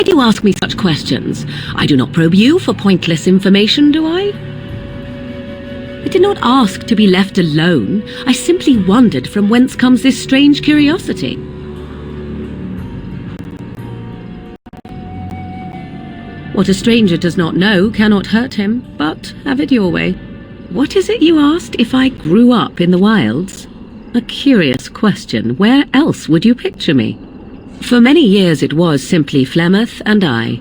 do you ask me such questions? I do not probe you for pointless information, do I? I did not ask to be left alone. I simply wondered from whence comes this strange curiosity. What a stranger does not know cannot hurt him, but have it your way. What is it you asked if I grew up in the wilds? A curious question. Where else would you picture me? For many years it was simply Flemeth and I.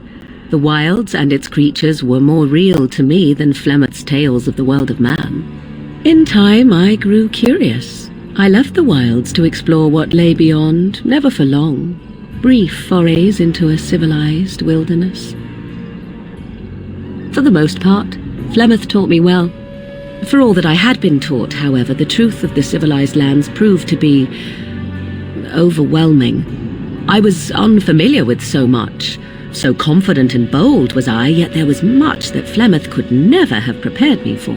The wilds and its creatures were more real to me than Flemeth's tales of the world of man. In time I grew curious. I left the wilds to explore what lay beyond, never for long. Brief forays into a civilized wilderness. For the most part, Flemeth taught me well. For all that I had been taught, however, the truth of the civilized lands proved to be overwhelming. I was unfamiliar with so much. So confident and bold was I, yet there was much that Flemeth could never have prepared me for.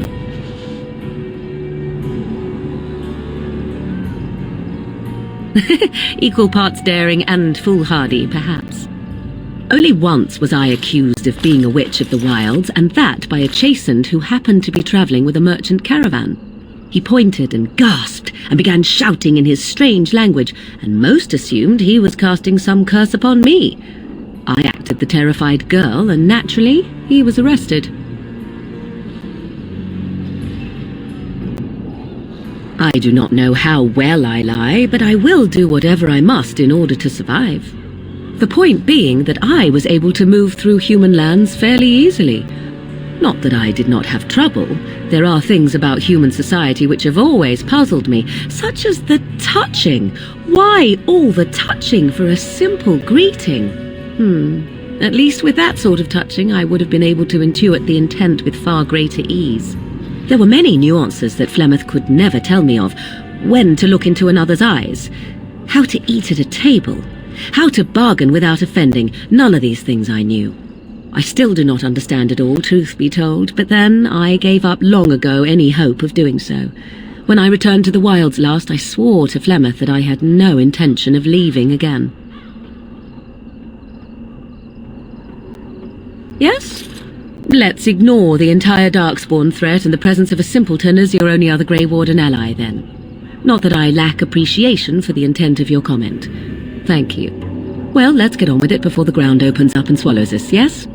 Equal parts daring and foolhardy, perhaps. Only once was I accused of being a witch of the wilds, and that by a chastened who happened to be travelling with a merchant caravan. He pointed and gasped and began shouting in his strange language, and most assumed he was casting some curse upon me. I acted the terrified girl, and naturally, he was arrested. I do not know how well I lie, but I will do whatever I must in order to survive. The point being that I was able to move through human lands fairly easily. Not that I did not have trouble. There are things about human society which have always puzzled me, such as the touching. Why all the touching for a simple greeting? At least with that sort of touching, I would have been able to intuit the intent with far greater ease. There were many nuances that Flemeth could never tell me of. When to look into another's eyes, how to eat at a table, how to bargain without offending. None of these things I knew. I still do not understand it all, truth be told, but then I gave up long ago any hope of doing so. When I returned to the wilds last, I swore to Flemeth that I had no intention of leaving again. Yes? Let's ignore the entire Darkspawn threat and the presence of a simpleton as your only other Grey Warden ally, then. Not that I lack appreciation for the intent of your comment. Thank you. Well, let's get on with it before the ground opens up and swallows us, yes?